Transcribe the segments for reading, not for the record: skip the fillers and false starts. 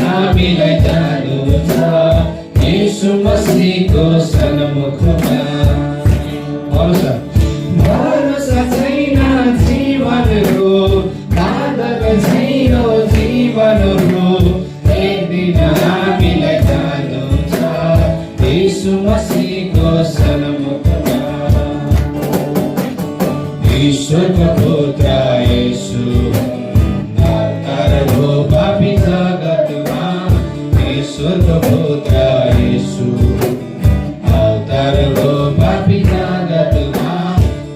हामीलाई जानु छ यीशु मसीहको सन्मुखमा। भरोसा छैन जीवनको बादल झैँ यो जीवन हो एक दिन हामीलाई जानु छ यीशु मसीहको सन्मुखमा। ईश्वरको पुत्र येशू अवतार हो पापी जगतमा। ईश्वरको पुत्र येशू अवतार हो पापी जगतमा।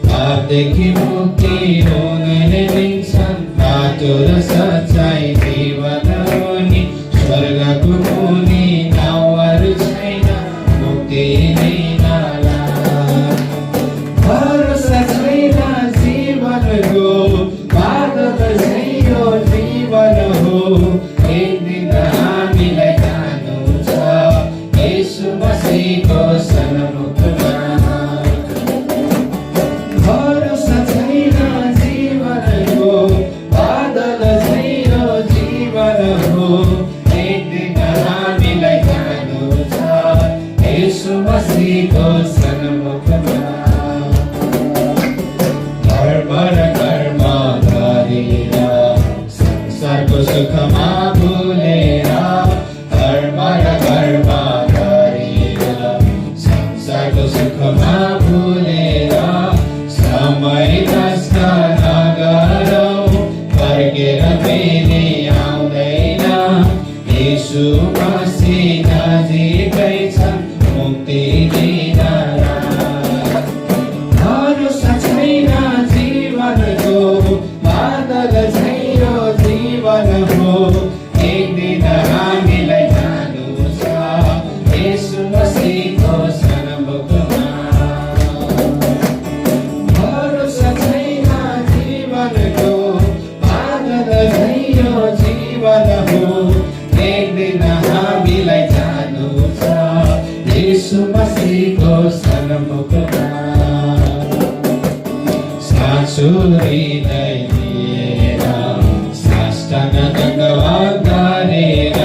पापदेखि मुक्ति हुनले दिन्छन् बाटो र सच्चाइ जीवन हो नि। स्वर्गको मुनि नाउँहरू छैन मुक्ति दिनला। भरोसा छैन जीवनको बादल झैँ यो जीवन हो एक दिन हामीलाई जानु छ यीशु मसीहको सन्मुखमा। भरोसा छैन जीवनको बादल झैँ यो जीवन हो एक दिन हामीलाई जानु छ यीशु मसीहको सन्मुखमा। धर्म र कर्म गरेर संसारको सुखमा भुलेर। धर्म र कर्म गरेर संसारको सुखमा भुलेर। समय नष्ट नगरौँ फर्केर फेरि आउँदैन। यीशु मसीह नजिकै छन् मुक्ति दिनला। भरोसा छैन जीवनको बादल झैँ यो जीवन हो एक दिन हामीलाई जानु छ यीशु मसीहको सन्मुखमा। भरोसा छैन जीवनको बादल झैँ यो जीवन हो एक दिन हामीलाई जानु छ यीशु मसीहको सन्मुखमा। सासु हृदय लिएर साष्टाङ्ग दण्डवत गरेर।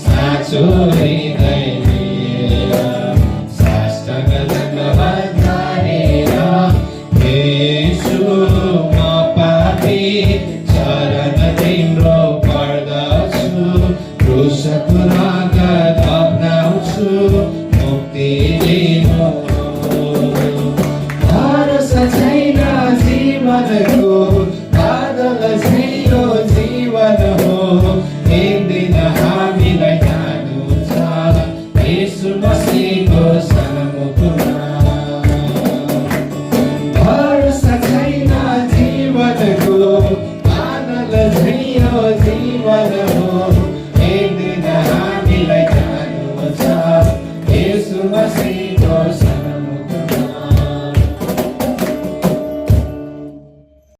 सासु हृदय लिएर साष्टाङ्ग दण्डवत गरेर। येशू म पापी शरण तिम्रो पर्दछु। क्रुसको रगत अपनाउँछु मुक्ति दिनु। भरोसा छैन जीवनको बादल झैँ